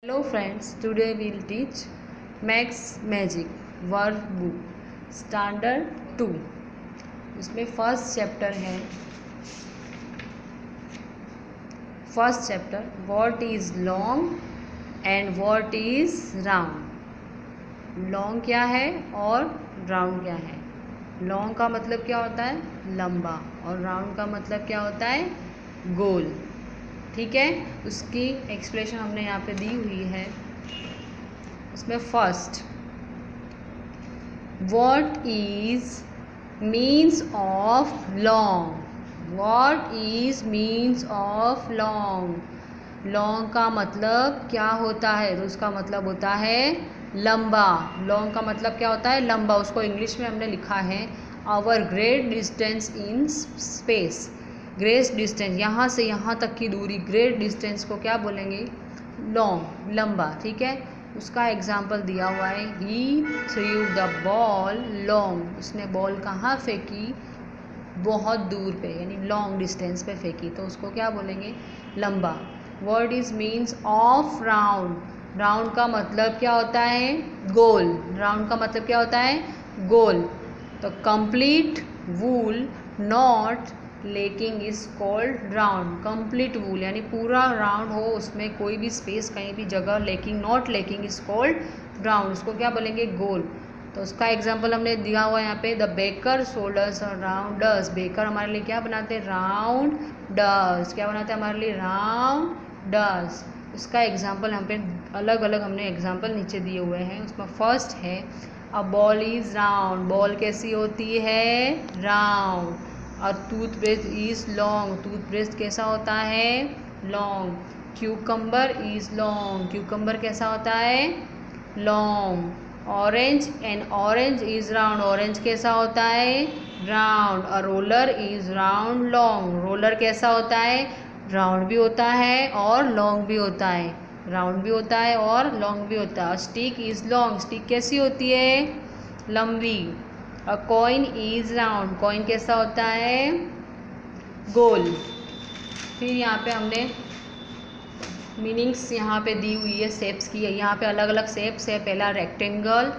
Hello friends, today we'll teach Max Magic Workbook Standard 2। इसमें first chapter what is long and what is round. Long क्या है और round क्या है। Long का मतलब क्या होता है लंबा, और राउंड का मतलब क्या होता है गोल। ठीक है, उसकी एक्सप्लेनेशन हमने यहाँ पे दी हुई है। उसमें first, what is means of long. What is means of long. Long का मतलब क्या होता है, तो उसका मतलब होता है लंबा। लॉन्ग का मतलब क्या होता है लंबा। उसको इंग्लिश में हमने लिखा है our great distance in space. Great distance, यहाँ से यहाँ तक की दूरी, ग्रेट डिस्टेंस को क्या बोलेंगे लॉन्ग, लंबा। ठीक है, उसका एग्जाम्पल दिया हुआ है ही थ्रू द बॉल लॉन्ग। उसने बॉल कहाँ फेंकी, बहुत दूर पे, यानी लॉन्ग डिस्टेंस पे फेंकी, तो उसको क्या बोलेंगे लंबा। Word is means of round. Round का मतलब क्या होता है गोल। राउंड का मतलब क्या होता है गोल। तो complete wool not lacking is called round. Complete wool यानी पूरा राउंड हो, उसमें कोई भी स्पेस कहीं भी जगह lacking, not lacking is called round. उसको क्या बोलेंगे गोल। तो उसका एग्जांपल हमने दिया हुआ है यहाँ पे, the baker sold us round does. Baker हमारे लिए क्या बनाते हैं राउंड डस। क्या बनाते हैं हमारे लिए राउंड डस। उसका एग्जांपल यहाँ पे अलग अलग हमने एग्जांपल नीचे दिए हुए हैं। उसमें फर्स्ट है a ball is round. Ball कैसी होती है राउंड। और टूथब्रश इज लॉन्ग। टूथब्रश कैसा होता है long. Cucumber is long. Cucumber कैसा होता है long. Orange and orange is round. Orange कैसा होता है round. A roller is round long. Roller कैसा होता है राउंड भी होता है और लॉन्ग भी होता है। राउंड भी होता है और लॉन्ग भी होता है। Stick is long. स्टिक कैसी होती है लंबी। अ कॉइन इज राउंड। कॉइन कैसा होता है गोल। फिर यहाँ पे हमने मीनिंग्स यहाँ पे दी हुई है शेप्स की। यहाँ पे अलग अलग शेप्स है। पहला rectangle,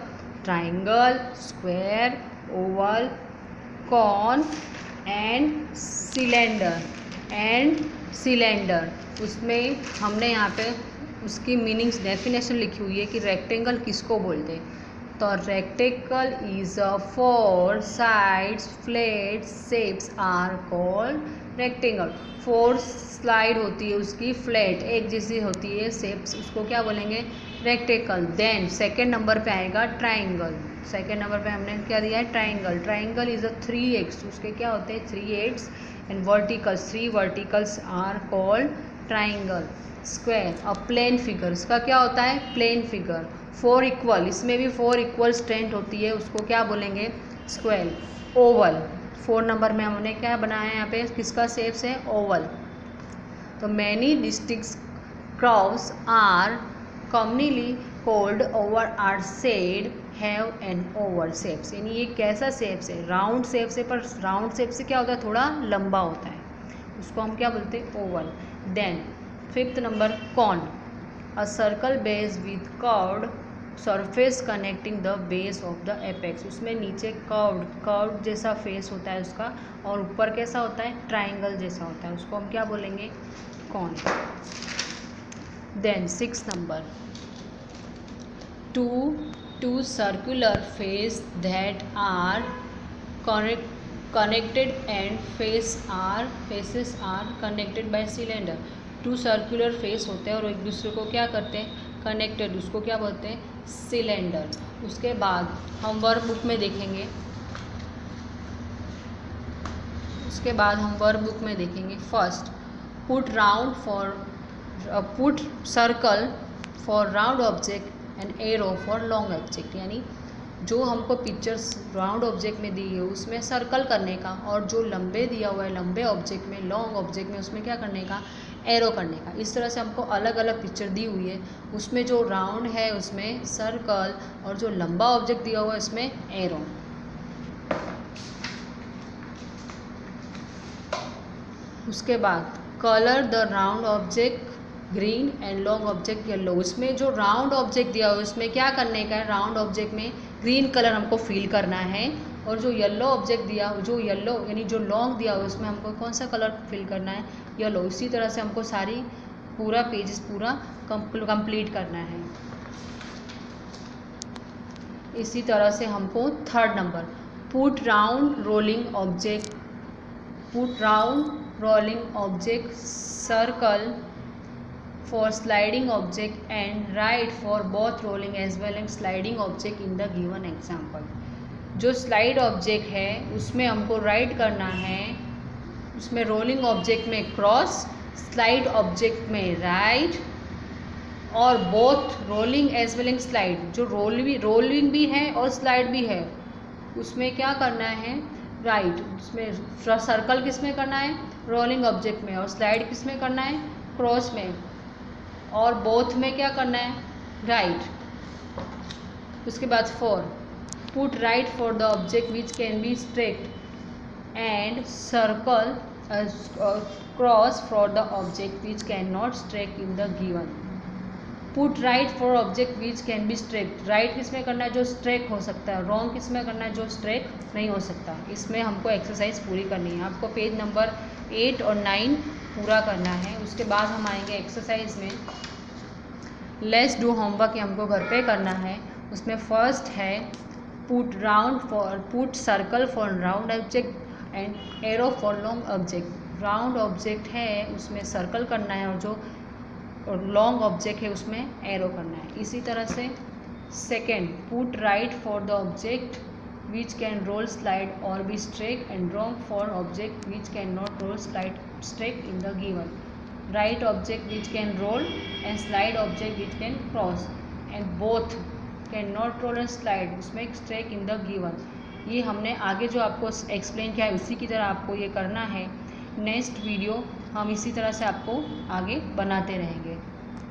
triangle, square, oval, cone and cylinder. उसमें हमने यहाँ पे उसकी मीनिंग्स डेफिनेशन लिखी हुई है कि रेक्टेंगल किसको बोलते हैं। तो rectangle is a four sides flat shapes are called rectangle. Four स्लाइड होती है उसकी, फ्लैट एक जैसी होती है शेप्स, उसको क्या बोलेंगे रेक्टेंगल। देन सेकेंड नंबर पे आएगा ट्राइंगल। सेकेंड नंबर पे हमने क्या दिया है triangle. Triangle is a 3 sides. उसके क्या होते हैं 3 sides and verticals, 3 verticals are called triangle. Square a plane figure. इसका क्या होता है प्लेन फिगर। 4 इक्वल, इसमें भी 4 इक्वल स्ट्रेंथ होती है, उसको क्या बोलेंगे स्क्वायर। ओवल 4 नंबर में हमने क्या बनाया है यहाँ पे किसका शेप्स है ओवल। तो many district crops are commonly called over are said have an oval shapes. यानी ये कैसा शेप्स है राउंड शेप्स है, पर राउंड शेप से क्या होता है थोड़ा लंबा होता है, उसको हम क्या बोलते हैं oval. Then fifth number cone a circle base with curved surface connecting the base of the apex. उसमें नीचे कर्व्ड जैसा फेस होता है उसका, और ऊपर कैसा होता है ट्राइंगल जैसा होता है, उसको हम क्या बोलेंगे cone. Then 6 number two circular face that are connected and faces are connected by cylinder। 2 circular face होते हैं और एक दूसरे को क्या करते हैं कनेक्टेड, उसको क्या बोलते हैं सिलेंडर। उसके बाद हम वर्क बुक में देखेंगे। First put circle for round object and arrow for long object. यानी जो हमको पिक्चर्स राउंड ऑब्जेक्ट में दी है उसमें सर्कल करने का, और जो लंबे दिया हुआ है लंबे ऑब्जेक्ट में लॉन्ग ऑब्जेक्ट में उसमें क्या करने का एरो करने का। इस तरह से हमको अलग अलग पिक्चर दी हुई है, उसमें जो राउंड है उसमें सर्कल और जो लंबा ऑब्जेक्ट दिया हुआ है उसमें एरो। उसके बाद colour the round object green and long object yellow. उसमें जो राउंड ऑब्जेक्ट दिया हुआ है उसमें क्या करने का है, राउंड ऑब्जेक्ट में ग्रीन कलर हमको फिल करना है, और जो येलो ऑब्जेक्ट दिया, जो येलो यानी जो लॉन्ग दिया हुआ है उसमें हमको कौन सा कलर फिल करना है, येलो। इसी तरह से हमको सारी पूरा पेजेस पूरा कंप्लीट करना है। इसी तरह से हमको third number, put round rolling object, put round rolling object circle for sliding object and write for both rolling as well as sliding object in the given example। जो स्लाइड ऑब्जेक्ट है उसमें हमको राइट करना है, उसमें rolling object में cross, slide object में right, और both rolling as well as slide, जो रोलिंग भी है और स्लाइड भी है उसमें क्या करना है, राइट। उसमें सर्कल किस में करना है, रोलिंग ऑब्जेक्ट में, और स्लाइड किस में करना है, क्रॉस में, और बोथ में क्या करना है, राइट। उसके बाद four, put right for the object which can be straight and circle cross for the object which can not stack in the given. Put right for object which can be stack, right किस में करना है, जो strake हो सकता है, wrong किस में करना है, जो स्ट्रेक नहीं हो सकता। इसमें हमको एक्सरसाइज पूरी करनी है, आपको पेज नंबर 8 और 9 पूरा करना है। उसके बाद हम आएंगे एक्सरसाइज में, लेट्स डू होमवर्क हमको घर पे करना है। उसमें फर्स्ट है put circle for round object and arrow for long object. Round object है उसमें सर्कल करना है, और जो लॉन्ग ऑब्जेक्ट है उसमें एरो करना है। इसी तरह से second, put right for the object which can roll, slide or be straight, and wrong for object which cannot roll, slide, straight in the given। Right object which can roll and slide object which can cross, and both cannot roll and slide, उसमें straight in the given। ये हमने आगे जो आपको explain किया है उसी की तरह आपको ये करना है। नेक्स्ट वीडियो हम इसी तरह से आपको आगे बनाते रहेंगे।